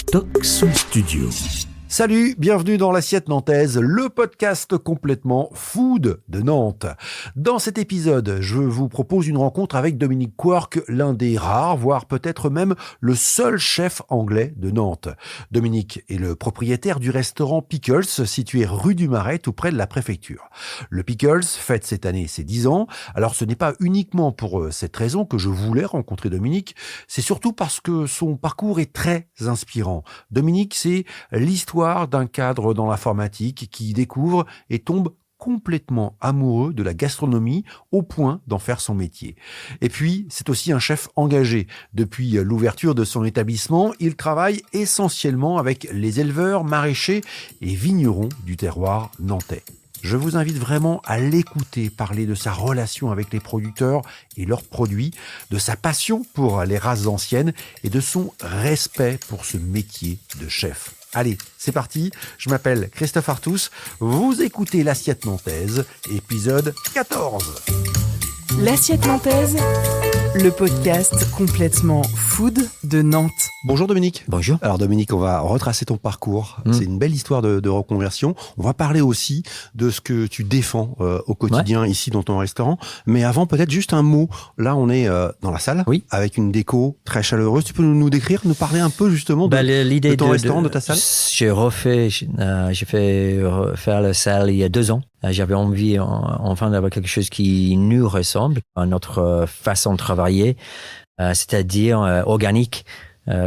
Stockson Studio. Salut, bienvenue dans l'Assiette Nantaise, le podcast complètement food de Nantes. Dans cet épisode, je vous propose une rencontre avec Dominique Quirk, l'un des rares, voire peut-être même le seul chef anglais de Nantes. Dominique est le propriétaire du restaurant Pickles, situé rue du Marais, tout près de la préfecture. Le Pickles fête cette année ses 10 ans. Alors ce n'est pas uniquement pour cette raison que je voulais rencontrer Dominique, c'est surtout parce que son parcours est très inspirant. Dominique, c'est l'histoire d'un cadre dans l'informatique qui découvre et tombe complètement amoureux de la gastronomie au point d'en faire son métier. Et puis, c'est aussi un chef engagé. Depuis l'ouverture de son établissement, il travaille essentiellement avec les éleveurs, maraîchers et vignerons du terroir nantais. Je vous invite vraiment à l'écouter parler de sa relation avec les producteurs et leurs produits, de sa passion pour les races anciennes et de son respect pour ce métier de chef. Allez, c'est parti, je m'appelle Christophe Artus, vous écoutez l'Assiette Nantaise, épisode 14. L'Assiette Nantaise, le podcast complètement food de Nantes. Bonjour Dominique. Bonjour. Alors Dominique, on va retracer ton parcours. C'est une belle histoire de reconversion. On va parler aussi de ce que tu défends au quotidien ici dans ton restaurant. Mais avant, peut-être juste un mot. Là, on est dans la salle avec une déco très chaleureuse. Tu peux nous décrire, nous parler un peu justement de ton restaurant, de ta salle? J'ai fait refaire la salle il y a 2 ans. J'avais envie enfin d'avoir quelque chose qui nous ressemble à notre façon de travailler, c'est-à-dire organique.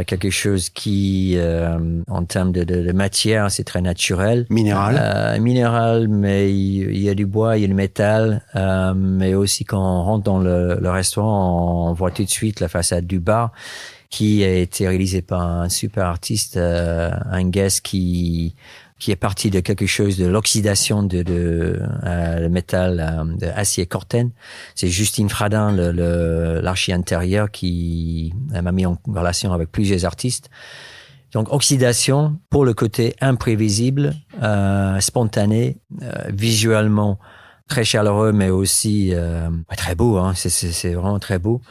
Quelque chose qui, en termes de matière, c'est très naturel. Minéral, mais il y a du bois, il y a du métal, mais aussi quand on rentre dans le restaurant, on voit tout de suite la façade du bar qui a été réalisée par un super artiste, un guest qui est parti de quelque chose de l'oxydation le métal de acier Corten. C'est Justine Fradin, l'archi intérieur, qui m'a mis en relation avec plusieurs artistes. Donc oxydation pour le côté imprévisible, spontané, visuellement très chaleureux, mais aussi très beau. Hein. C'est vraiment très beau.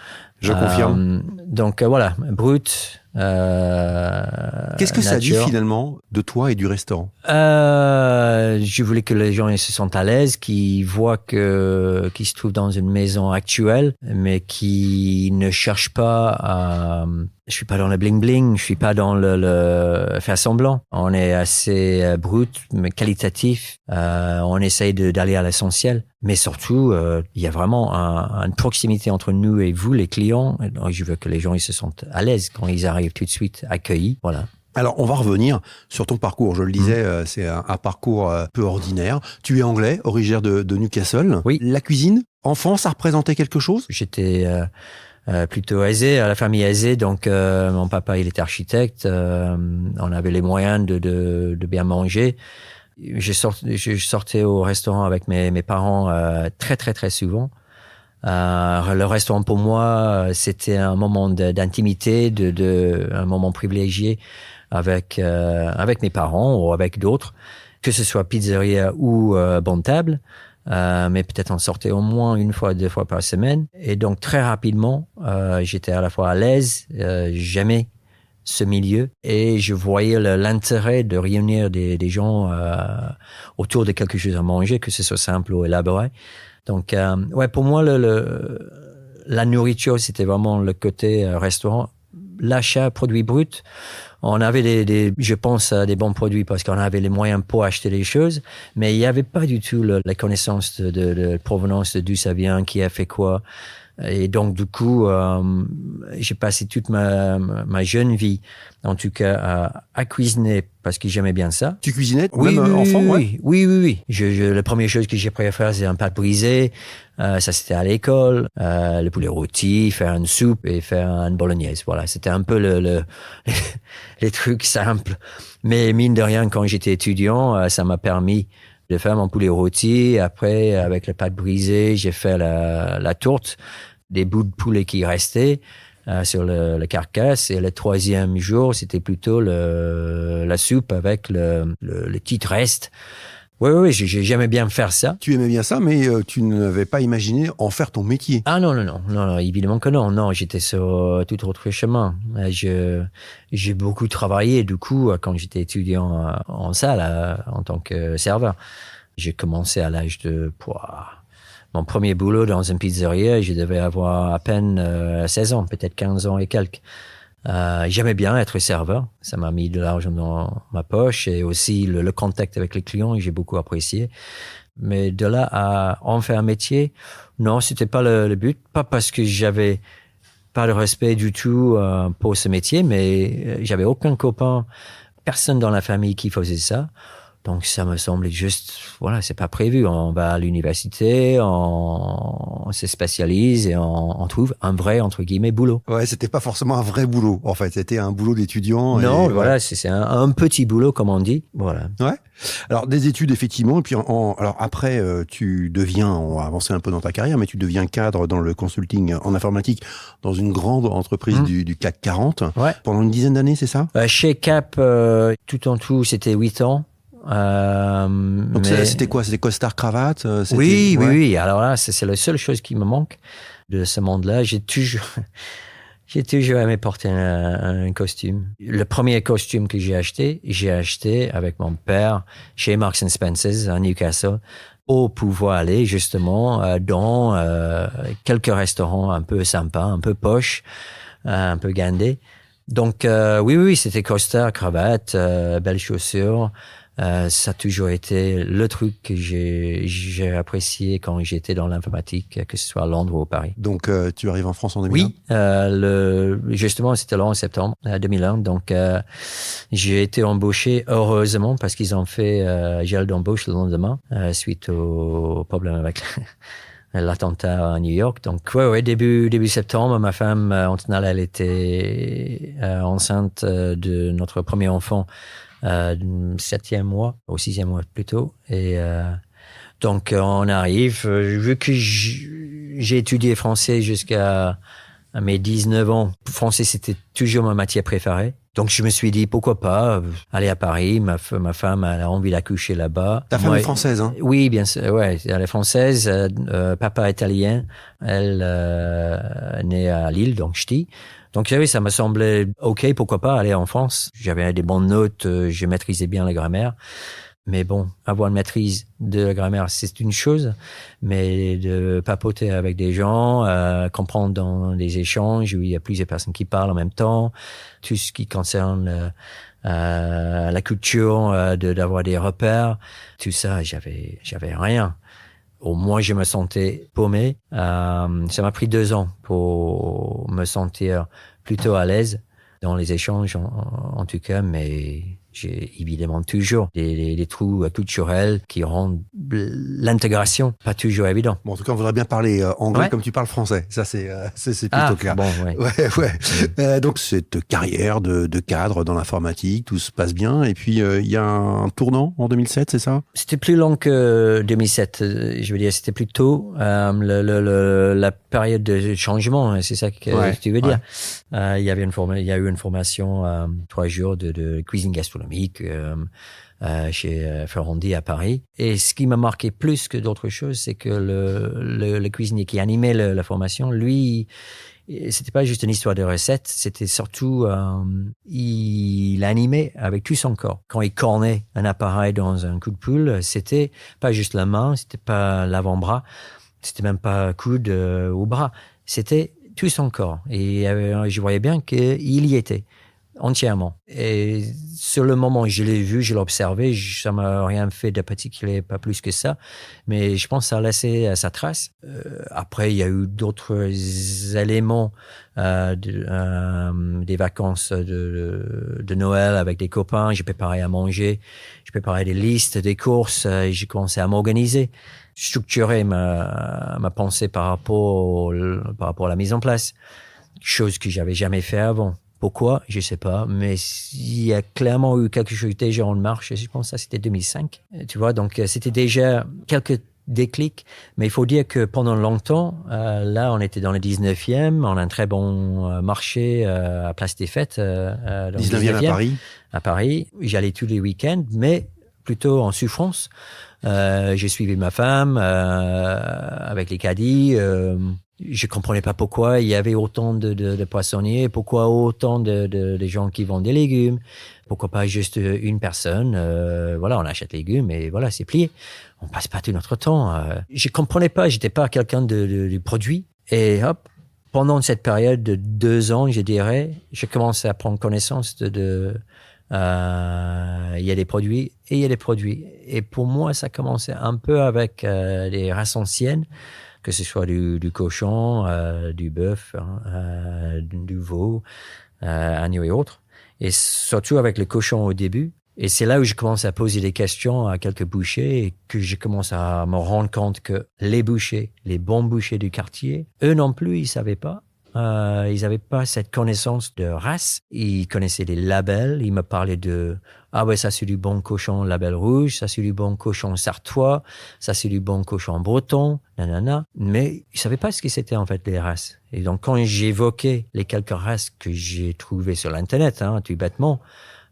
Je confirme. Donc voilà, brut. Qu'est-ce que ça dit finalement de toi et du restaurant? Je voulais que les gens ils se sentent à l'aise, qu'ils voient qu'ils se trouvent dans une maison actuelle, mais qui ne cherchent pas à... Je suis pas dans le bling bling, je suis pas dans le faire semblant. On est assez brut, mais qualitatif. On essaye d'aller à l'essentiel, mais surtout il y a vraiment une proximité entre nous et vous, les clients. Donc, je veux que les gens ils se sentent à l'aise quand ils arrivent tout de suite accueillis. Voilà. Alors, on va revenir sur ton parcours. Je le disais, c'est un parcours peu ordinaire. Tu es anglais, originaire de Newcastle. Oui. La cuisine, enfant, ça représentait quelque chose? J'étais plutôt aisé, à la famille aisée. Donc, mon papa, il était architecte. On avait les moyens de bien manger. Je sortais au restaurant avec mes parents très, très, très souvent. Le restaurant pour moi, c'était un moment d'intimité, un moment privilégié avec mes parents ou avec d'autres, que ce soit pizzeria ou bonne table. Mais peut-être on sortait au moins 1 fois, 2 fois par semaine. Et donc très rapidement, j'étais à la fois à l'aise, j'aimais ce milieu et je voyais l'intérêt de réunir des gens autour de quelque chose à manger, que ce soit simple ou élaboré. Donc, pour moi, la nourriture, c'était vraiment le côté restaurant. L'achat produits bruts, on avait je pense, des bons produits parce qu'on avait les moyens pour acheter les choses, mais il n'y avait pas du tout la connaissance de provenance, d'où ça vient, qui a fait quoi. Et donc, du coup, j'ai passé toute ma jeune vie, en tout cas, à cuisiner parce que j'aimais bien ça. Tu cuisinais même enfant? Oui. La première chose que j'ai appris à faire, c'est un pâte brisée. Ça, c'était à l'école. Le poulet rôti, faire une soupe et faire une bolognaise. Voilà, c'était un peu les trucs simples. Mais mine de rien, quand j'étais étudiant, ça m'a permis de faire mon poulet rôti. Après, avec la pâte brisée, j'ai fait la tourte, des bouts de poulet qui restaient sur le carcasse. Et le 3e jour, c'était plutôt la soupe avec le petit reste Oui, j'aimais bien faire ça. Tu aimais bien ça, mais tu n'avais pas imaginé en faire ton métier. Ah non, évidemment que non. Non, j'étais sur tout autre chemin. J'ai beaucoup travaillé, du coup, quand j'étais étudiant en salle, en tant que serveur. J'ai commencé à l'âge de... Mon premier boulot dans une pizzeria, je devais avoir à peine 16 ans, peut-être 15 ans et quelques. J'aimais bien être serveur. Ça m'a mis de l'argent dans ma poche et aussi le contact avec les clients, j'ai beaucoup apprécié. Mais de là à en faire un métier, non, c'était pas le but. Pas parce que j'avais pas de respect du tout pour ce métier, mais j'avais aucun copain, personne dans la famille qui faisait ça. Donc ça me semblait juste, voilà, c'est pas prévu. On va à l'université, on se spécialise et on trouve un vrai, entre guillemets, boulot. Ouais, c'était pas forcément un vrai boulot, en fait. C'était un boulot d'étudiant. Non, et, voilà, ouais. c'est un petit boulot, comme on dit. Voilà. Ouais. Alors, des études, effectivement. Et puis, alors après, tu deviens, on va avancer un peu dans ta carrière, mais tu deviens cadre dans le consulting en informatique dans une grande entreprise du CAC 40. Ouais. Pendant une dizaine d'années, c'est ça? Chez Cap, tout en tout, c'était 8 ans. Donc, c'était quoi? C'était costard cravate? Oui, ouais. oui. Alors là, c'est la seule chose qui me manque de ce monde-là. J'ai toujours aimé porter un costume. Le premier costume que j'ai acheté avec mon père chez Marks & Spencer's à Newcastle pour pouvoir aller justement dans quelques restaurants un peu sympas, un peu poche, un peu gandés. Donc oui, c'était costard, cravate, belles chaussures. Ça a toujours été le truc que j'ai apprécié quand j'étais dans l'informatique, que ce soit à Londres ou à Paris. Donc, tu arrives en France en 2001? Oui, justement, c'était là en septembre 2001. Donc, j'ai été embauché, heureusement, parce qu'ils ont fait gel d'embauche le lendemain, suite au problème avec l'attentat à New York. Donc, ouais, début septembre, ma femme, Antonella, elle était enceinte de notre premier enfant. 7e mois, au 6e mois plutôt. Et donc, on arrive. Vu que j'ai étudié français jusqu'à mes 19 ans, français, c'était toujours ma matière préférée. Donc, je me suis dit, pourquoi pas aller à Paris. Ma femme, elle a envie d'accoucher là-bas. Ta femme est française, hein? Oui, bien sûr. Ouais, elle est française. Papa italien. Elle est née à Lille, donc ch'ti. Donc oui, ça me semblait OK, pourquoi pas aller en France. J'avais des bonnes notes, je maîtrisais bien la grammaire. Mais bon, avoir une maîtrise de la grammaire, c'est une chose. Mais de papoter avec des gens, comprendre dans des échanges où il y a plusieurs personnes qui parlent en même temps, tout ce qui concerne la culture, d'avoir des repères, tout ça, j'avais rien. Au moins, je me sentais paumé. Ça m'a pris 2 ans pour me sentir plutôt à l'aise dans les échanges, en tout cas, mais j'ai évidemment toujours des trous culturels qui rendent l'intégration pas toujours évident. Bon, en tout cas, on voudrait bien parler anglais comme tu parles français. Ça, c'est plutôt clair. Bon, ouais. Ouais. Donc, cette carrière de cadre dans l'informatique, tout se passe bien. Et puis, il y a un tournant en 2007, c'est ça? C'était plus long que 2007. Je veux dire, c'était plus tôt. La période de changement, c'est ça que tu veux dire. Il y a eu une formation 3 jours de cuisine gastronomique chez Ferrandi à Paris. Et ce qui m'a marqué plus que d'autres choses, c'est que le cuisinier qui animait la formation, lui, c'était pas juste une histoire de recettes, c'était surtout il animait avec tout son corps. Quand il cornait un appareil dans un coup de poule, c'était pas juste la main, c'était pas l'avant-bras, c'était même pas coude ou bras, c'était tout son corps. Et je voyais bien qu'il y était entièrement. Et sur le moment, je l'ai vu, je l'ai observé, ça m'a rien fait de particulier, pas plus que ça, mais je pense que ça a laissé sa trace. Après, il y a eu d'autres éléments des vacances de Noël avec des copains. J'ai préparé à manger, j'ai préparé des listes, des courses, j'ai commencé à m'organiser, structurer ma pensée par rapport à la mise en place, chose que j'avais jamais fait avant. Pourquoi? Je sais pas, mais il y a clairement eu quelque chose déjà en marche. Je pense que ça, c'était 2005. Tu vois, donc c'était déjà quelques déclics. Mais il faut dire que pendant longtemps, là, on était dans le 19e. On a un très bon marché à Place des Fêtes. 19e à Paris. À Paris. J'allais tous les week-ends, mais plutôt en souffrance. J'ai suivi ma femme avec les caddies. Je comprenais pas pourquoi il y avait autant de poissonniers, pourquoi autant de gens qui vendent des légumes, pourquoi pas juste une personne. Voilà, on achète légumes et voilà, c'est plié. On passe pas tout notre temps. Je comprenais pas, j'étais pas quelqu'un du produit. Et hop, pendant cette période de 2 ans, je dirais, j'ai commencé à prendre connaissance il y a des produits et il y a des produits. Et pour moi, ça commençait un peu avec les races anciennes, que ce soit du cochon, du bœuf, du veau, agneau et autres. Et surtout avec le cochon au début. Et c'est là où je commence à poser des questions à quelques bouchers et que je commence à me rendre compte que les bouchers, les bons bouchers du quartier, eux non plus, ils savaient pas. Ils n'avaient pas cette connaissance de race. Ils connaissaient les labels. Ils me parlaient de « Ah ouais, ça c'est du bon cochon label rouge, ça c'est du bon cochon sartois, ça c'est du bon cochon breton, nanana. » Mais ils savaient pas ce que c'était en fait les races. Et donc quand j'évoquais les quelques races que j'ai trouvées sur l'internet, tout bêtement,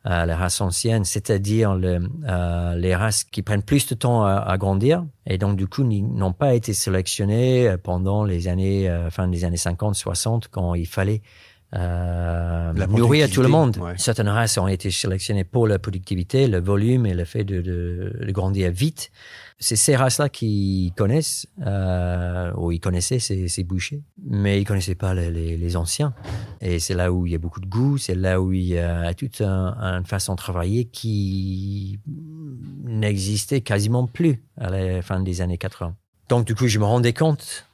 les races anciennes, c'est-à-dire les races qui prennent plus de temps à grandir et donc du coup n'ont pas été sélectionnées pendant les années fin des années 50, 60 quand il fallait nourrir tout le monde. Ouais. Certaines races ont été sélectionnées pour la productivité, le volume et le fait de grandir vite. C'est ces races-là qui connaissent, ou ils connaissaient ces bouchers, mais ils connaissaient pas les anciens. Et c'est là où il y a beaucoup de goût, c'est là où il y a toute une façon de travailler qui n'existait quasiment plus à la fin des années 80. Donc du coup, je me rendais compte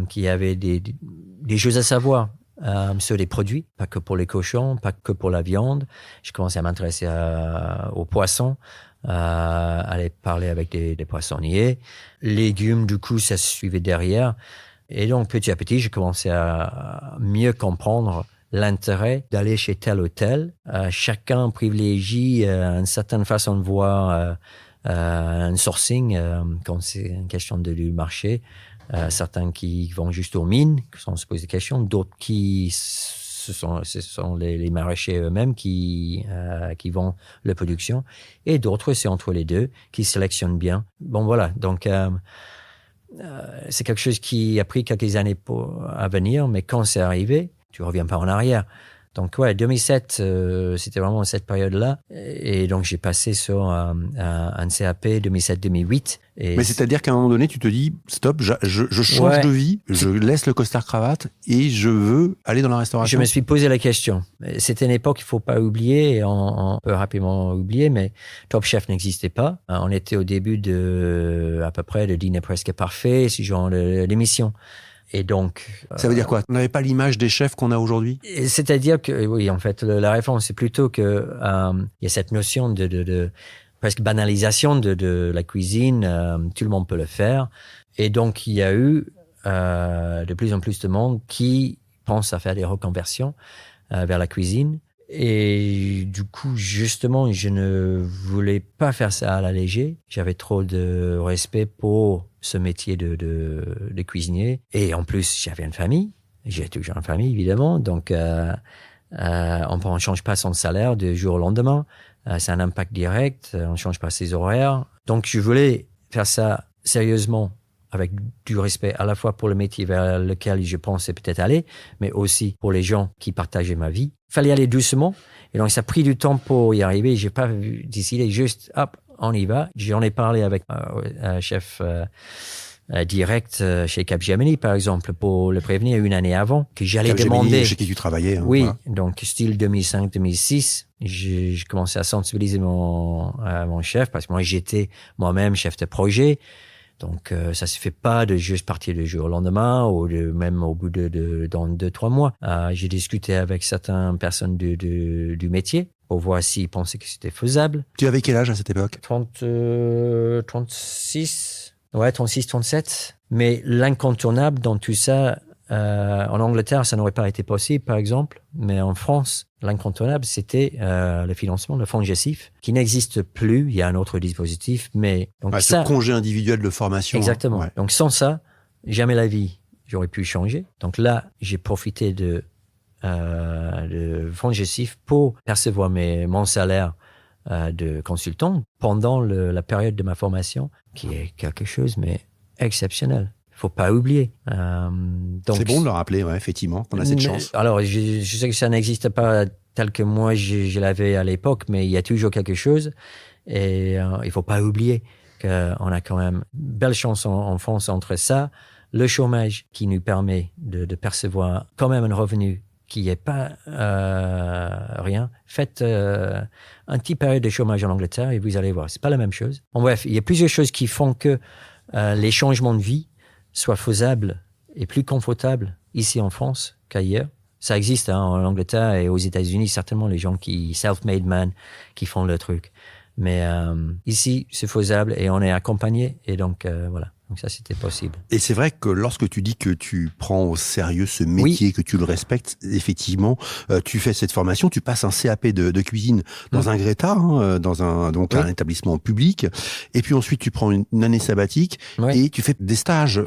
qu'il y avait des choses à savoir sur les produits, pas que pour les cochons, pas que pour la viande. Je commençais à m'intéresser aux poissons, aller parler avec des poissonniers. Légumes, du coup, ça suivait derrière. Et donc, petit à petit, j'ai commencé à mieux comprendre l'intérêt d'aller chez tel ou tel. Chacun privilégie une certaine façon de voir un sourcing quand c'est une question du marché. Certains qui vont juste aux mines, sans se poser des questions, d'autres ce sont les maraîchers eux-mêmes qui vendent la production, et d'autres, c'est entre les deux, qui sélectionnent bien. Bon, voilà, donc c'est quelque chose qui a pris quelques années à venir, mais quand c'est arrivé, tu reviens pas en arrière. Donc ouais, 2007, c'était vraiment cette période-là. Et donc j'ai passé sur un CAP 2007-2008. Mais c'est-à-dire qu'à un moment donné, tu te dis, stop, je change de vie, je laisse le costard-cravate et je veux aller dans la restauration. Je me suis posé la question. C'était une époque qu'il faut pas oublier, et on peut rapidement oublier, mais Top Chef n'existait pas. On était au début à peu près de Dîner presque parfait, ce genre l'émission. Et donc, ça veut dire quoi? On n'avait pas l'image des chefs qu'on a aujourd'hui? C'est-à-dire que, oui, en fait, la réponse, c'est plutôt que il y a cette notion de presque banalisation de la cuisine. Tout le monde peut le faire. Et donc, il y a eu de plus en plus de monde qui pense à faire des reconversions vers la cuisine. Et du coup, justement, je ne voulais pas faire ça à la légère. J'avais trop de respect pour ce métier de cuisinier. Et en plus, j'avais une famille. J'ai toujours une famille, évidemment. Donc, on ne change pas son salaire du jour au lendemain. C'est un impact direct. On ne change pas ses horaires. Donc, je voulais faire ça sérieusement, avec du respect à la fois pour le métier vers lequel je pensais peut-être aller, mais aussi pour les gens qui partageaient ma vie. Il fallait aller doucement. Et donc, ça a pris du temps pour y arriver. J'ai pas décidé juste, hop, on y va. J'en ai parlé avec un chef direct chez Capgemini, par exemple, pour le prévenir une année avant, que j'allais demander. Chez qui tu travaillais. Oui, voilà. Donc style 2005-2006, j'ai commencé à sensibiliser mon chef, parce que moi, j'étais moi-même chef de projet. Donc, ça se fait pas de juste partir du jour au lendemain ou même au bout dans 2-3 mois. J'ai discuté avec certaines personnes du métier pour voir s'ils pensaient que c'était faisable. Tu avais quel âge à cette époque? 36. Ouais, 36, 37. Mais l'incontournable dans tout ça, en Angleterre, ça n'aurait pas été possible, par exemple. Mais en France, l'incontournable, c'était le financement, le fonds GESIF, qui n'existe plus. Il y a un autre dispositif, mais donc ce congé individuel de formation. Exactement. Hein. Ouais. Donc sans ça, jamais la vie, j'aurais pu changer. Donc là, j'ai profité de fonds GESIF pour percevoir mon salaire de consultant pendant la période de ma formation, qui est quelque chose, mais exceptionnel. Il faut pas oublier. Donc, c'est bon de le rappeler, ouais, effectivement. On a cette chance. Alors, je sais que ça n'existe pas tel que moi je l'avais à l'époque, mais il y a toujours quelque chose. Et il faut pas oublier qu'on a quand même belle chance en France entre ça, le chômage qui nous permet de percevoir quand même un revenu qui n'est pas rien. Faites un petit période de chômage en Angleterre et vous allez voir, c'est pas la même chose. En bref, il y a plusieurs choses qui font que les changements de vie soient faisables et plus confortables ici en France qu'ailleurs. Ça existe en Angleterre et aux États-Unis, certainement les gens qui self-made man qui font le truc. Mais ici, c'est faisable et on est accompagné et donc voilà. Donc ça, c'était possible. Et c'est vrai que lorsque tu dis que tu prends au sérieux ce métier, oui. que tu le respectes, effectivement, tu fais cette formation, tu passes un CAP de cuisine dans un Greta, dans un établissement public, et puis ensuite tu prends une année sabbatique et tu fais des stages.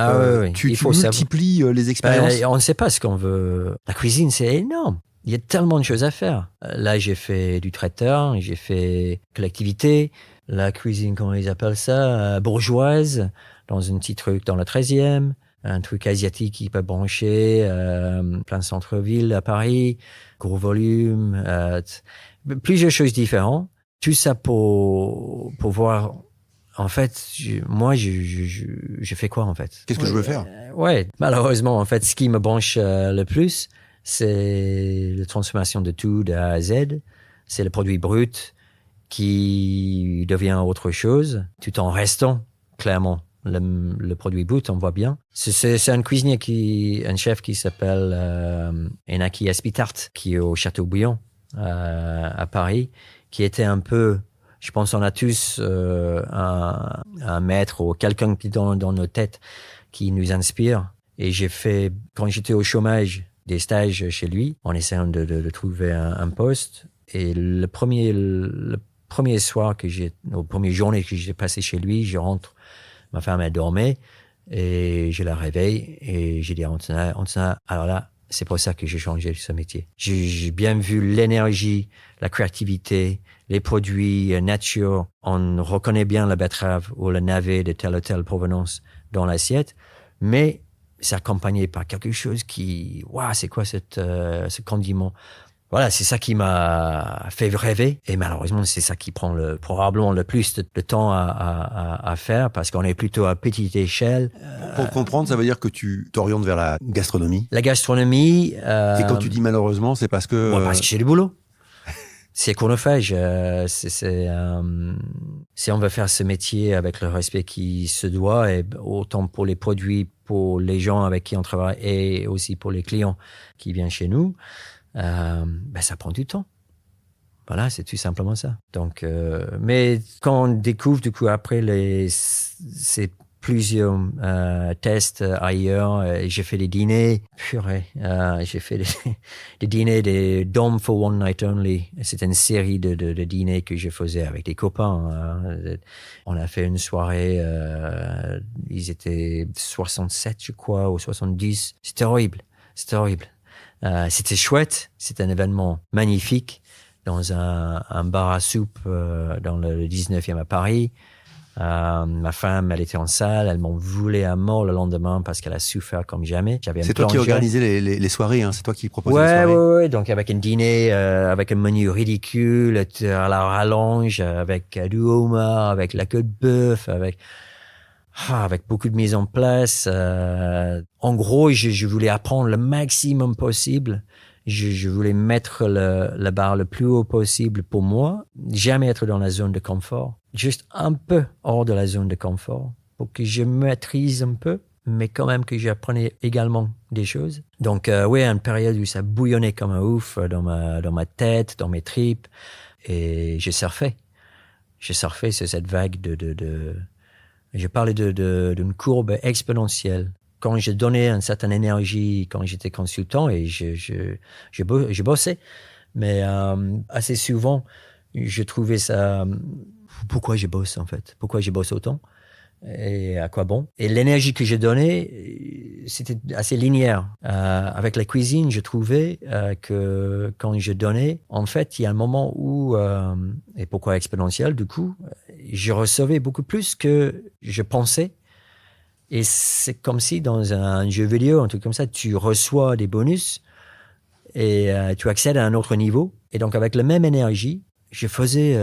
Tu multiplies les expériences. On ne sait pas ce qu'on veut. La cuisine, c'est énorme. Il y a tellement de choses à faire. Là, j'ai fait du traiteur, j'ai fait collectivité, la cuisine, comment ils appellent ça, bourgeoise, dans un petit truc dans le 13e, un truc asiatique qui peut brancher, plein centre-ville à Paris, gros volume, plusieurs choses différentes. Tout ça pour voir, en fait, moi, je fais quoi, en fait? Qu'est-ce que je veux faire? Ouais, malheureusement, en fait, ce qui me branche le plus, c'est la transformation de tout de A à Z. C'est le produit brut qui devient autre chose, tout en restant clairement le produit brut, on voit bien. C'est un cuisinier un chef qui s'appelle Enaki Espitart, qui est au Châteaubriand à Paris, qui était un peu, je pense, on a tous un maître ou quelqu'un qui dans nos têtes qui nous inspire. Et j'ai fait, quand j'étais au chômage, des stages chez lui, en essayant de trouver un poste. Et le premier soir première journée que j'ai passé chez lui, je rentre, ma femme elle dormait et je la réveille et j'ai dit à Antonin, alors là, c'est pour ça que j'ai changé ce métier. J'ai bien vu l'énergie, la créativité, les produits nature. On reconnaît bien la betterave ou le navet de telle ou telle provenance dans l'assiette, mais c'est accompagné par quelque chose qui, c'est quoi ce condiment? Voilà, c'est ça qui m'a fait rêver. Et malheureusement, c'est ça qui prend probablement le plus de temps à faire parce qu'on est plutôt à petite échelle. Pour comprendre, ça veut dire que tu t'orientes vers la gastronomie. La gastronomie. Et quand tu dis malheureusement, c'est parce que. Parce que j'ai du boulot. C'est chronophage. Si on veut faire ce métier avec le respect qui se doit, et autant pour les produits, pour les gens avec qui on travaille et aussi pour les clients qui viennent chez nous, ça prend du temps. Voilà, c'est tout simplement ça. Donc, mais quand on découvre du coup après ces plusieurs tests ailleurs, j'ai fait des dîners, j'ai fait des dîners des Dom for One Night Only. C'était une série de dîners que je faisais avec des copains. On a fait une soirée, ils étaient 67 je crois, ou 70. C'était horrible. C'était chouette, c'était un événement magnifique dans un bar à soupe dans le 19e à Paris. Ma femme, elle était en salle, elle m'en voulait à mort le lendemain parce qu'elle a souffert comme jamais. C'est toi qui organisais les soirées, c'est toi qui proposais les soirées. Ouais, donc avec un dîner, avec un menu ridicule, à la rallonge, avec du homard, avec la queue de bœuf, avec beaucoup de mise en place. En gros, je voulais apprendre le maximum possible. Je voulais mettre la barre le plus haut possible pour moi. Jamais être dans la zone de confort. Juste un peu hors de la zone de confort pour que je maîtrise un peu, mais quand même que j'apprenais également des choses. Donc, une période où ça bouillonnait comme un ouf dans ma tête, dans mes tripes. Et je surfais. J'ai surfé sur cette vague je parlais d'une courbe exponentielle. Quand je donnais une certaine énergie, quand j'étais consultant et je bossais, mais assez souvent, je trouvais ça... Pourquoi je bosse en fait? Pourquoi je bosse autant? et à quoi bon. Et l'énergie que j'ai donnée, c'était assez linéaire. Avec la cuisine, je trouvais que quand je donnais, en fait, il y a un moment où, et pourquoi exponentiel du coup, je recevais beaucoup plus que je pensais. Et c'est comme si dans un jeu vidéo, un truc comme ça, tu reçois des bonus et tu accèdes à un autre niveau. Et donc, avec la même énergie, je faisais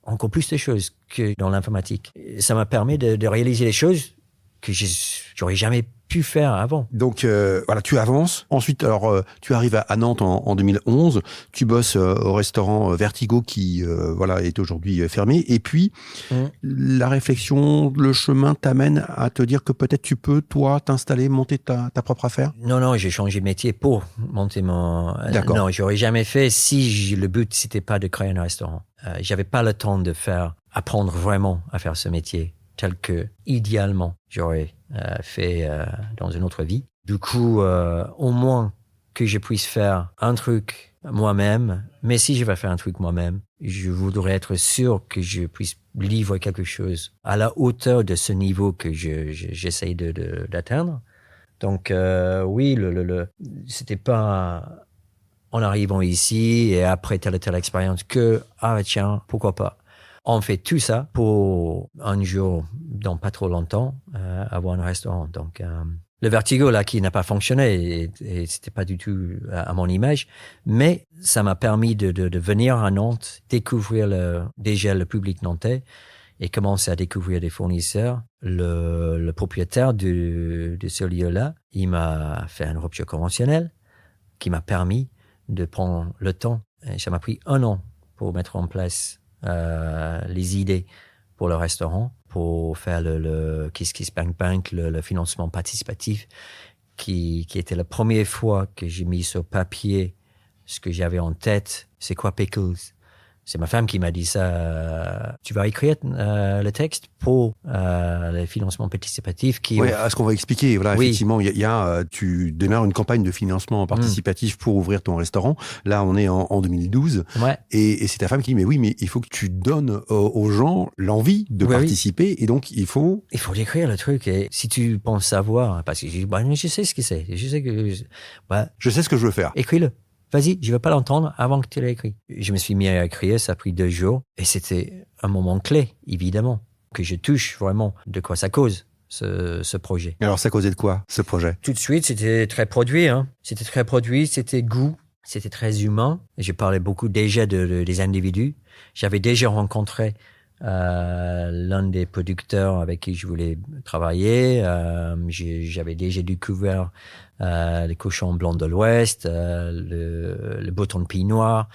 encore plus de choses que dans l'informatique. Et ça m'a permis de réaliser des choses que j'aurais jamais pu faire avant. Donc voilà, tu avances. Ensuite, alors tu arrives à Nantes en 2011. Tu bosses au restaurant Vertigo qui voilà est aujourd'hui fermé. Et puis la réflexion, le chemin t'amène à te dire que peut-être tu peux toi t'installer, monter ta propre affaire. Non, j'ai changé de métier pour monter mon. D'accord. Non, j'aurais jamais fait si le but c'était pas de créer un restaurant. J'avais pas le temps de apprendre vraiment à faire ce métier tel que idéalement j'aurais fait dans une autre vie. Du coup, au moins que je puisse faire un truc moi-même, mais si je vais faire un truc moi-même, je voudrais être sûr que je puisse livrer quelque chose à la hauteur de ce niveau que j'essaye d'atteindre. Donc oui, c'était pas en arrivant ici et après telle ou telle expérience que tiens, pourquoi pas. On fait tout ça pour un jour, dans pas trop longtemps, avoir un restaurant. Donc, le Vertigo, là, qui n'a pas fonctionné, et c'était pas du tout à mon image, mais ça m'a permis de venir à Nantes, découvrir déjà le public nantais et commencer à découvrir des fournisseurs. Le propriétaire de ce lieu-là, il m'a fait une rupture conventionnelle qui m'a permis de prendre le temps. Et ça m'a pris 1 an pour mettre en place les idées pour le restaurant, pour faire le Kiss Kiss Bank Bank, le financement participatif, qui était la première fois que j'ai mis sur papier ce que j'avais en tête. C'est quoi Pickles? C'est ma femme qui m'a dit ça. Tu vas écrire le texte pour le financement participatif qui. Oui, ce qu'on va expliquer. Voilà, oui. Effectivement, tu démarres une campagne de financement participatif pour ouvrir ton restaurant. Là, on est en 2012. Ouais. Et c'est ta femme qui dit, mais il faut que tu donnes aux gens l'envie de participer. Et donc, il faut décrire le truc. Et si tu penses savoir, parce que je sais ce que c'est. Je sais ce que je veux faire. Écris-le. Vas-y, je ne veux pas l'entendre avant que tu l'aies écrit. Je me suis mis à écrire, ça a pris 2 jours. Et c'était un moment clé, évidemment, que je touche vraiment de quoi ça cause, ce projet. Alors, ça causait de quoi, ce projet? Tout de suite, c'était très produit. C'était très produit, c'était goût, c'était très humain. Je parlais beaucoup déjà des individus. J'avais déjà rencontré l'un des producteurs avec qui je voulais travailler. J'avais déjà découvert les cochons blancs de l'Ouest, le bouton de pie noir,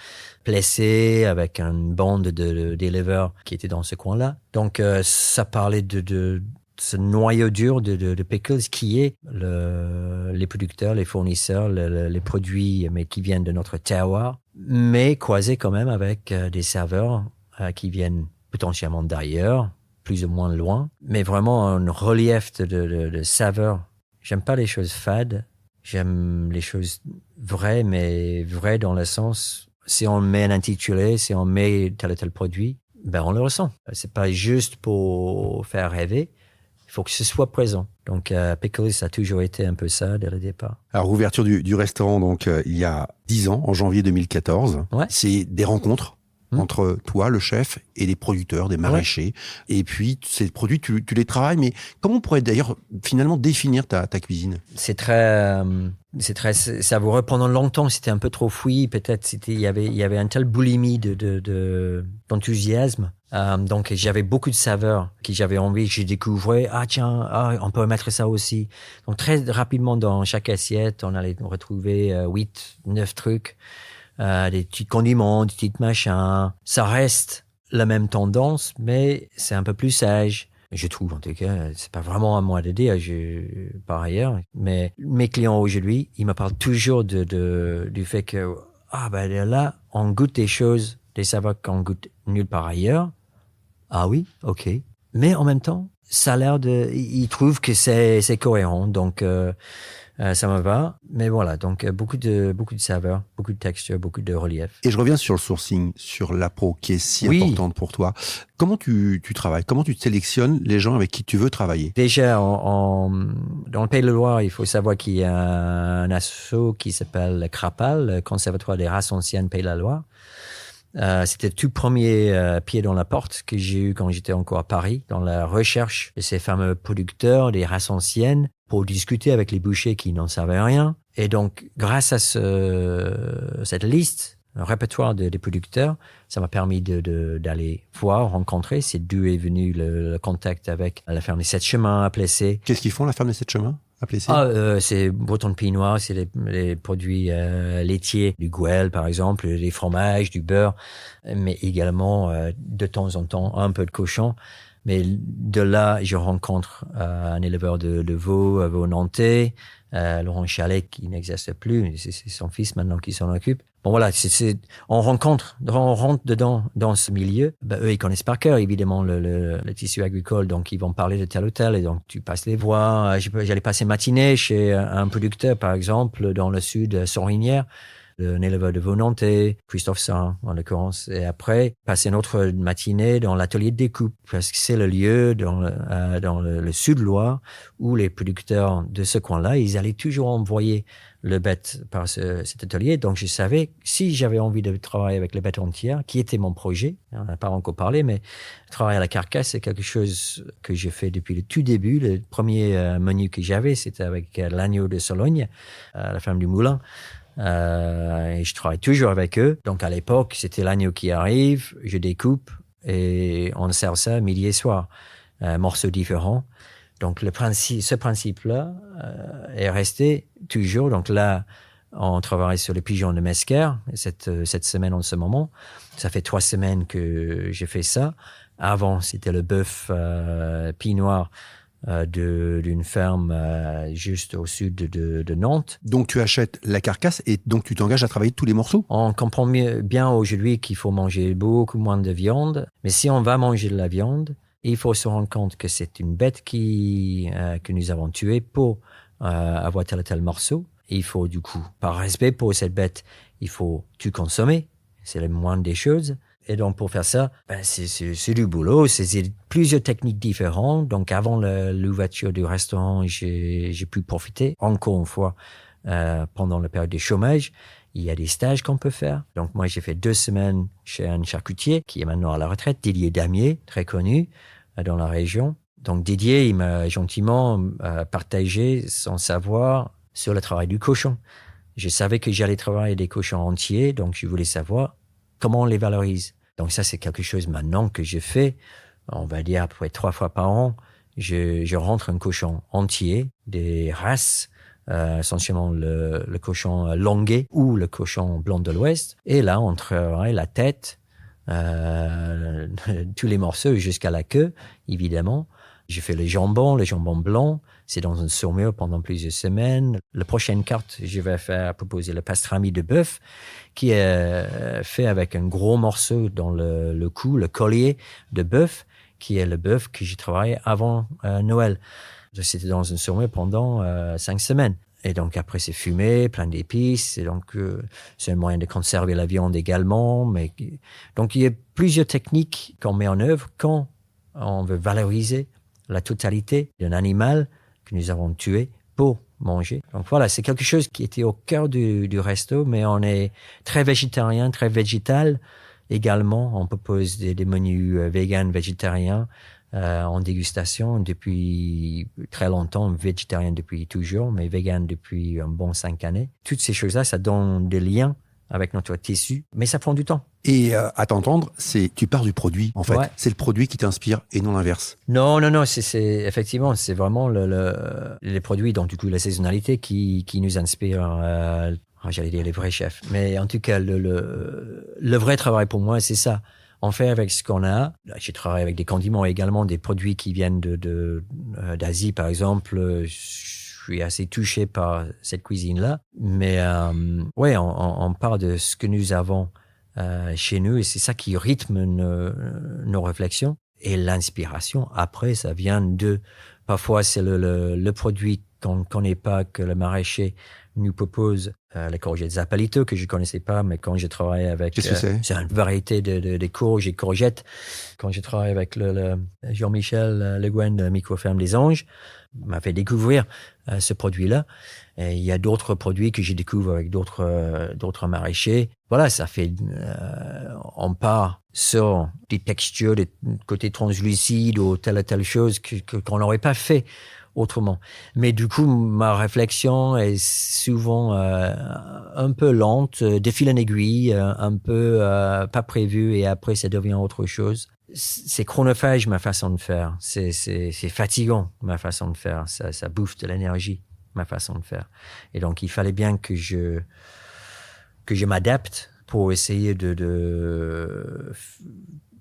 placé avec une bande d'éleveurs qui étaient dans ce coin-là. Donc, ça parlait de ce noyau dur de Pickles qui est les producteurs, les fournisseurs, les produits mais qui viennent de notre terroir, mais croisés quand même avec des serveurs qui viennent potentiellement d'ailleurs, plus ou moins loin, mais vraiment un relief de saveurs. J'aime pas les choses fades, j'aime les choses vraies, mais vraies dans le sens, si on met un intitulé, si on met tel ou tel produit, on le ressent. C'est pas juste pour faire rêver, il faut que ce soit présent. Donc, Pickles, ça a toujours été un peu ça dès le départ. Alors, ouverture du restaurant, donc, il y a 10 ans, en janvier 2014. Ouais. C'est des rencontres entre toi, le chef, et les producteurs, des maraîchers. Ouais. Et puis, ces produits, tu les travailles. Mais comment on pourrait d'ailleurs finalement définir ta cuisine? C'est très savoureux. Pendant longtemps, c'était un peu trop fouillis. Peut-être il y avait un tel boulimie d'enthousiasme. Donc, j'avais beaucoup de saveurs que j'avais envie. Je découvrais, on peut mettre ça aussi. Donc, très rapidement, dans chaque assiette, on allait retrouver 8, 9 trucs. Des petits condiments, des petits machins. Ça reste la même tendance, mais c'est un peu plus sage. Je trouve, en tout cas, c'est pas vraiment à moi de dire, par ailleurs. Mais mes clients aujourd'hui, ils me parlent toujours du fait que, là, on goûte des choses, des saveurs qu'on goûte nulle part ailleurs. Ah oui, ok. Mais en même temps, ça a l'air ils trouvent que c'est cohérent. Donc, Ça me va. Mais voilà, donc beaucoup de saveurs, beaucoup de textures, beaucoup de relief. Et je reviens sur le sourcing, sur l'appro qui est si importante pour toi. Comment tu travailles? Comment tu sélectionnes les gens avec qui tu veux travailler? Déjà, dans le Pays de Loire, il faut savoir qu'il y a un asso qui s'appelle le CRAPAL, le Conservatoire des races anciennes Pays de la Loire. C'était le tout premier pied dans la porte que j'ai eu quand j'étais encore à Paris, dans la recherche de ces fameux producteurs des races anciennes pour discuter avec les bouchers qui n'en savaient rien. Et donc, grâce à cette liste, un répertoire des producteurs, ça m'a permis d'aller voir, rencontrer. C'est d'où est venu le contact avec la ferme des 7 Chemins à Plessé. Qu'est-ce qu'ils font, la ferme des 7 Chemins à Plessé? C'est Breton de Pays Noir, c'est les produits laitiers, du Gouel par exemple, des fromages, du beurre, mais également de temps en temps un peu de cochon. Mais de là, je rencontre un éleveur de veaux nantais, Laurent Chalet, qui n'existe plus. C'est son fils maintenant qui s'en occupe. Bon voilà, on rentre dedans dans ce milieu. Eux, ils connaissent par cœur évidemment le tissu agricole, donc ils vont parler de tel ou tel, et donc tu passes les voir. J'allais passer matinée chez un producteur par exemple dans le sud, Sorinière, un éleveur de veaux nantais, Christophe Saint en l'occurrence, et après passer une autre matinée dans l'atelier de découpe, parce que c'est le lieu dans le sud Loire où les producteurs de ce coin-là, ils allaient toujours envoyer le bête par cet atelier. Donc je savais, si j'avais envie de travailler avec les bêtes entières, qui était mon projet, on n'a pas encore parlé, mais travailler à la carcasse, c'est quelque chose que j'ai fait depuis le tout début. Le premier menu que j'avais, c'était avec l'agneau de Sologne, la ferme du Moulin. Et je travaille toujours avec eux. Donc à l'époque, c'était l'agneau qui arrive, je découpe et on sert ça midi et soir, morceaux différents. Donc ce principe-là est resté toujours. Donc là, on travaille sur les pigeons de Mesquer cette semaine en ce moment. Ça fait 3 semaines que j'ai fait ça. Avant, c'était le bœuf Pied Noir d'une ferme juste au sud de Nantes. Donc tu achètes la carcasse et donc tu t'engages à travailler tous les morceaux? On comprend bien aujourd'hui qu'il faut manger beaucoup moins de viande, mais si on va manger de la viande, il faut se rendre compte que c'est une bête que nous avons tuée pour avoir tel ou tel morceau. Et il faut du coup, par respect pour cette bête, il faut tout consommer, c'est la moindre des choses. Et donc, pour faire ça, c'est du boulot, c'est plusieurs techniques différentes. Donc, avant l'ouverture du restaurant, j'ai pu profiter, encore une fois, pendant la période de chômage. Il y a des stages qu'on peut faire. Donc, moi, j'ai fait 2 semaines chez un charcutier qui est maintenant à la retraite, Didier Damier, très connu dans la région. Donc, Didier, il m'a gentiment partagé son savoir sur le travail du cochon. Je savais que j'allais travailler des cochons entiers, donc je voulais savoir comment on les valorise. Donc ça, c'est quelque chose maintenant que je fais, on va dire à peu près 3 fois par an. Je rentre un cochon entier, des races, essentiellement le cochon longuet ou le cochon blanc de l'Ouest. Et là, on travaille la tête, tous les morceaux jusqu'à la queue, évidemment. Je fais le jambon blanc. C'est dans une saumure pendant plusieurs semaines. La prochaine carte, je vais proposer le pastrami de bœuf, qui est fait avec un gros morceau dans le cou, le collier de bœuf, qui est le bœuf que j'ai travaillé avant Noël. C'était dans une saumure pendant 5 semaines. Et donc après, c'est fumé, plein d'épices. Et donc, c'est un moyen de conserver la viande également. Donc, il y a plusieurs techniques qu'on met en œuvre quand on veut valoriser la totalité d'un animal que nous avons tué pour manger. Donc voilà, c'est quelque chose qui était au cœur du resto, mais on est très végétarien, très végétal également. On propose des menus vegan, végétariens en dégustation depuis très longtemps, végétarien depuis toujours, mais vegan depuis un bon 5 années. Toutes ces choses-là, ça donne des liens avec notre tissu, mais ça prend du temps. Et à t'entendre, tu pars du produit, en fait. Ouais. C'est le produit qui t'inspire et non l'inverse. Non, effectivement, c'est vraiment les produits, donc du coup la saisonnalité qui nous inspire. J'allais dire les vrais chefs. Mais en tout cas, le vrai travail pour moi, c'est ça. On fait avec ce qu'on a. J'ai travaillé avec des condiments également, des produits qui viennent d'Asie, par exemple. Je suis assez touché par cette cuisine-là. Mais ouais, on part de ce que nous avons chez nous et c'est ça qui rythme nos réflexions. Et l'inspiration, après, ça vient parfois c'est le produit qu'on ne connaît pas, que le maraîcher nous propose les courgettes Zappalito, que je ne connaissais pas, mais quand je travaille avec... Qu'est-ce que c'est? C'est une variété de courges et courgettes. Quand je travaille avec le Jean-Michel Le Guen de Microferme des Anges, m'a fait découvrir ce produit-là. Et il y a d'autres produits que j'ai découvert avec d'autres maraîchers. Voilà, ça fait... on part sur des textures, des côtés translucides ou telle chose qu'on n'aurait pas fait autrement. Mais du coup, ma réflexion est souvent un peu lente, de fil en aiguille, un peu pas prévue, et après ça devient autre chose. C'est chronophage ma façon de faire. C'est fatigant ma façon de faire. Ça bouffe de l'énergie ma façon de faire. Et donc il fallait bien que je m'adapte pour essayer de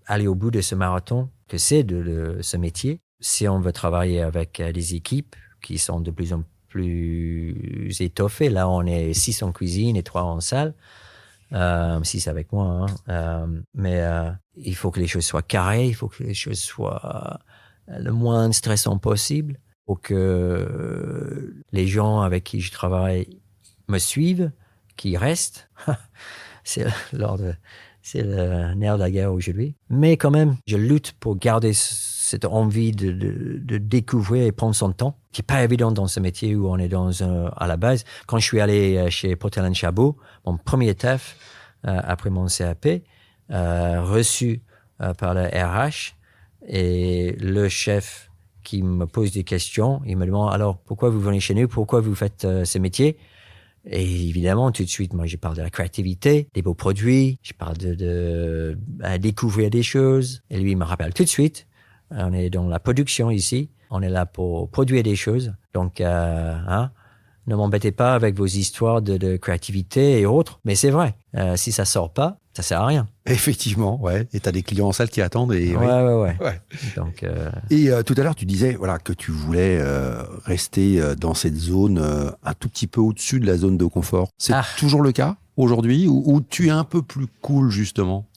aller au bout de ce marathon que c'est de ce métier. Si on veut travailler avec des équipes qui sont de plus en plus étoffées, là on est 6 en cuisine et 3 en salle, 6 avec moi, mais il faut que les choses soient carrées, il faut que les choses soient le moins stressant possible pour que les gens avec qui je travaille me suivent, qu'ils restent. C'est le nerf de la guerre aujourd'hui. Mais quand même, je lutte pour garder cette envie de découvrir et prendre son temps, qui n'est pas évident dans ce métier où on est à la base. Quand je suis allé chez Potelin Chabot, mon premier taf, après mon CAP, reçu par le RH, et le chef qui me pose des questions, il me demande, alors, pourquoi vous venez chez nous? Pourquoi vous faites ce métier? Et évidemment, tout de suite, moi, je parle de la créativité, des beaux produits, je parle de découvrir des choses. Et lui, il me rappelle tout de suite, on est dans la production ici, on est là pour produire des choses. Donc, ne m'embêtez pas avec vos histoires de créativité et autres. Mais c'est vrai, si ça sort pas, ça sert à rien. Effectivement, ouais. Et t'as des clients en salle qui attendent. Et, Ouais. Ouais. Donc, Et tout à l'heure, tu disais voilà, que tu voulais rester dans cette zone un tout petit peu au-dessus de la zone de confort. C'est toujours le cas aujourd'hui ou tu es un peu plus cool, justement?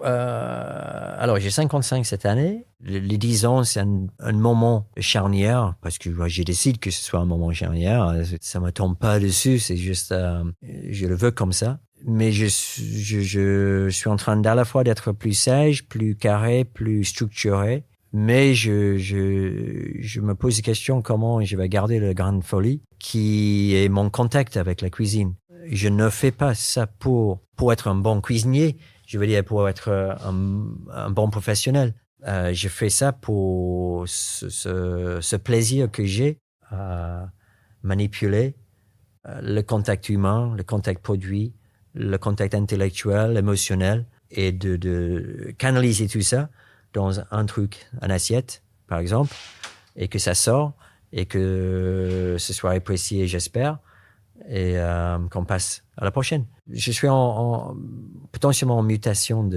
Alors, j'ai 55 cette année. Les 10 ans, c'est un moment charnière parce que je décide que ce soit un moment charnière. Ça me tombe pas dessus, c'est juste, je le veux comme ça. Mais je suis en train d'à la fois d'être plus sage, plus carré, plus structuré. Mais je me pose des questions comment je vais garder le grain de folie qui est mon contact avec la cuisine. Je ne fais pas ça pour être un bon cuisinier. Je veux dire pour être un bon professionnel. Je fais ça pour ce plaisir que j'ai à manipuler le contact humain, le contact produit, le contact intellectuel, émotionnel, et de canaliser tout ça dans un truc, une assiette, par exemple, et que ça sort, et que ce soit apprécié, j'espère, et qu'on passe à la prochaine. Je suis potentiellement en mutation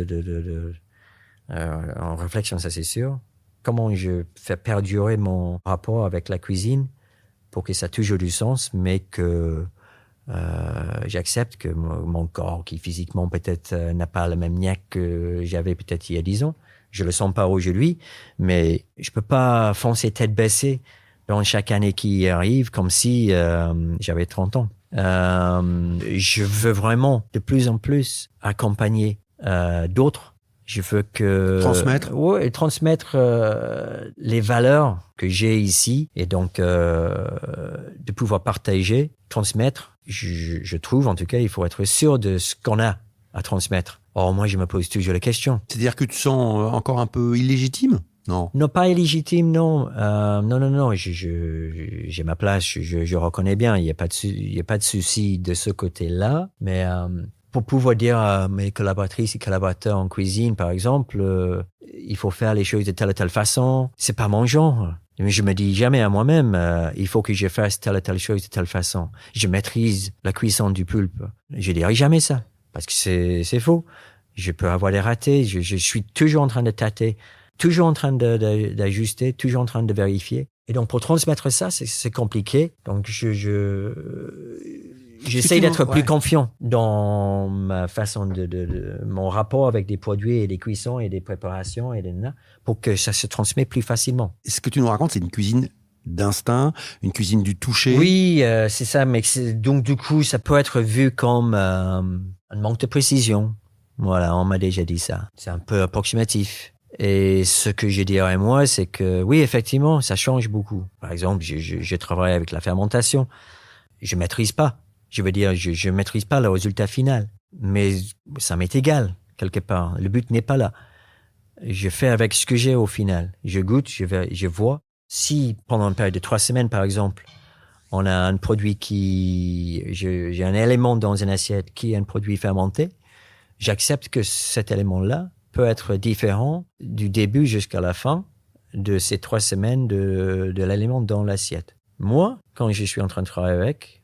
en réflexion, ça c'est sûr. Comment je fais perdurer mon rapport avec la cuisine pour que ça ait toujours du sens, mais que j'accepte que mon corps, qui physiquement peut-être n'a pas le même niaque que j'avais peut-être il y a 10 ans, je le sens pas aujourd'hui, mais je peux pas foncer tête baissée dans chaque année qui arrive comme si j'avais 30 ans. Je veux vraiment de plus en plus accompagner d'autres. Je veux transmettre les valeurs que j'ai ici, et donc de pouvoir partager, transmettre. Je trouve, en tout cas, il faut être sûr de ce qu'on a à transmettre. Or, moi, je me pose toujours la question. C'est-à-dire que tu te sens encore un peu illégitime? Non. Non, pas illégitime, non. Non. J'ai ma place, je reconnais bien. Il y a pas de souci de ce côté-là. Mais pour pouvoir dire à mes collaboratrices et collaborateurs en cuisine, par exemple, il faut faire les choses de telle ou telle façon. C'est pas mon genre. Je me dis jamais à moi-même, il faut que je fasse telle ou telle chose de telle façon. Je maîtrise la cuisson du poulpe. Je dirais jamais ça, parce que c'est faux. Je peux avoir des ratés. Je suis toujours en train de tâter, toujours en train d'ajuster, toujours en train de vérifier. Et donc, pour transmettre ça, c'est compliqué. Donc, j'essaie d'être plus confiant dans ma façon mon rapport avec des produits et des cuissons et des préparations pour que ça se transmet plus facilement. Ce que tu nous racontes, c'est une cuisine d'instinct, une cuisine du toucher. Oui, c'est ça. Mais donc du coup, ça peut être vu comme un manque de précision. Voilà, on m'a déjà dit ça. C'est un peu approximatif. Et ce que je dirais moi, c'est que oui, effectivement, ça change beaucoup. Par exemple, je travaille avec la fermentation. Je maîtrise pas. Je veux dire, je maîtrise pas le résultat final. Mais ça m'est égal, quelque part. Le but n'est pas là. Je fais avec ce que j'ai au final. Je goûte, je vois. Si, pendant une période de 3 semaines, par exemple, on a un produit j'ai un élément dans une assiette qui est un produit fermenté, j'accepte que cet élément-là peut être différent du début jusqu'à la fin de ces 3 semaines de l'élément dans l'assiette. Moi, quand je suis en train de travailler avec,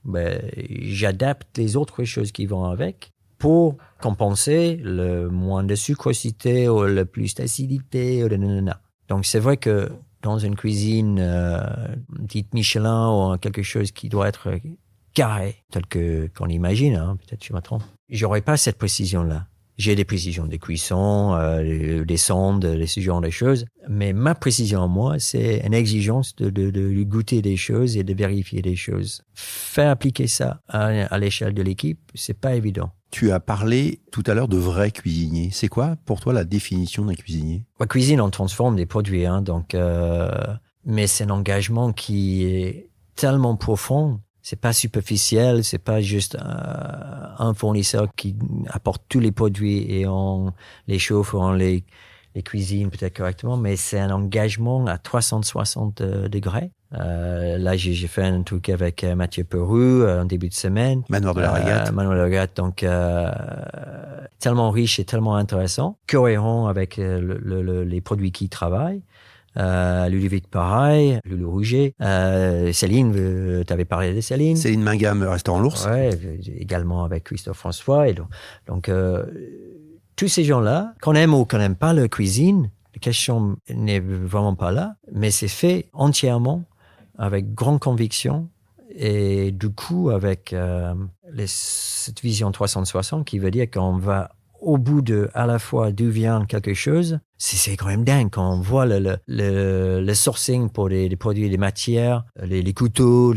j'adapte les autres choses qui vont avec pour compenser le moins de sucrosité ou le plus d'acidité. Donc, c'est vrai que dans une cuisine dite Michelin ou quelque chose qui doit être carré, tel qu'on imagine, peut-être je me trompe, j'aurais pas cette précision-là. J'ai des précisions de cuisson, des sondes, ce genre de choses. Mais ma précision à moi, c'est une exigence de goûter des choses et de vérifier des choses. Faire appliquer ça à l'échelle de l'équipe, c'est pas évident. Tu as parlé tout à l'heure de vrai cuisinier. C'est quoi pour toi la définition d'un cuisinier? La cuisine, on transforme des produits, mais c'est un engagement qui est tellement profond. C'est pas superficiel, c'est pas juste un fournisseur qui apporte tous les produits et on les chauffe, on les cuisine peut-être correctement, mais c'est un engagement à 360 degrés. Là, j'ai fait un truc avec Mathieu Peru en début de semaine. Manoir de la Régate. Manoir de la Régate, donc tellement riche et tellement intéressant, cohérent avec les produits qui travaillent. Ludovic pareil, Loulou Rouget, Céline, tu avais parlé de Céline. Céline Mingam, Restaurant L'Ours. Ouais, également avec Christophe François. Et donc tous ces gens-là, qu'on aime ou qu'on n'aime pas leur cuisine, la question n'est vraiment pas là, mais c'est fait entièrement avec grande conviction et du coup avec cette vision 360 qui veut dire qu'on va au bout de à la fois d'où vient quelque chose. C'est quand même dingue quand on voit le sourcing pour les produits, les matières, les couteaux,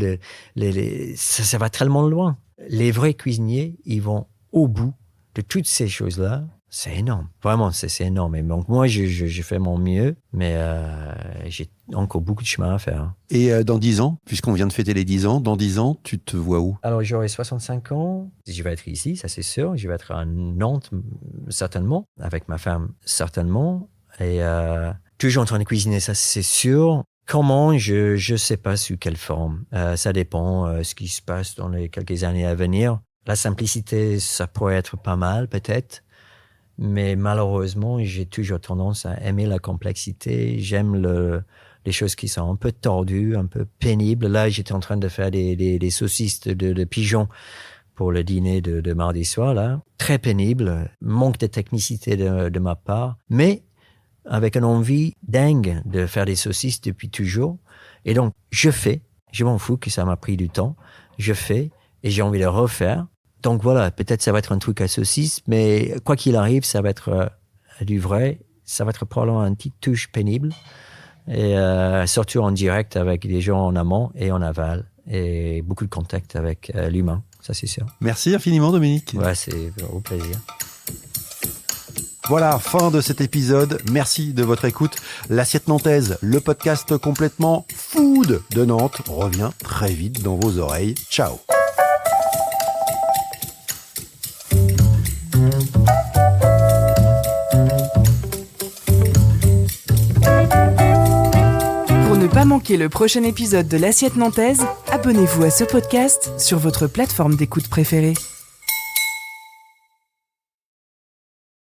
ça va tellement loin. Les vrais cuisiniers, ils vont au bout de toutes ces choses-là. C'est énorme. Vraiment, c'est énorme. Et donc, moi, je fais mon mieux, mais j'ai encore beaucoup de chemin à faire. Et dans 10 ans, puisqu'on vient de fêter les 10 ans, dans 10 ans, tu te vois où? Alors, j'aurai 65 ans. Je vais être ici, ça c'est sûr. Je vais être à Nantes, certainement. Avec ma femme, certainement. Et toujours en train de cuisiner, ça c'est sûr. Comment, je sais pas sous quelle forme. Ça dépend ce qui se passe dans les quelques années à venir. La simplicité, ça pourrait être pas mal, peut-être. Mais malheureusement, j'ai toujours tendance à aimer la complexité. J'aime les choses qui sont un peu tordues, un peu pénibles. Là, j'étais en train de faire des saucisses de pigeons pour le dîner de mardi soir, là. Très pénible, manque de technicité de ma part, mais avec une envie dingue de faire des saucisses depuis toujours. Et donc, je m'en fous que ça m'a pris du temps, je fais et j'ai envie de refaire. Donc voilà, peut-être ça va être un truc à saucisse, mais quoi qu'il arrive, ça va être du vrai. Ça va être probablement une petite touche pénible. Et surtout en direct avec des gens en amont et en aval. Et beaucoup de contact avec l'humain, ça c'est sûr. Merci infiniment Dominique. Ouais, c'est au plaisir. Voilà, fin de cet épisode. Merci de votre écoute. L'Assiette Nantaise, le podcast complètement food de Nantes, revient très vite dans vos oreilles. Ciao. Pour ne pas manquer le prochain épisode de l'Assiette Nantaise, abonnez-vous à ce podcast sur votre plateforme d'écoute préférée.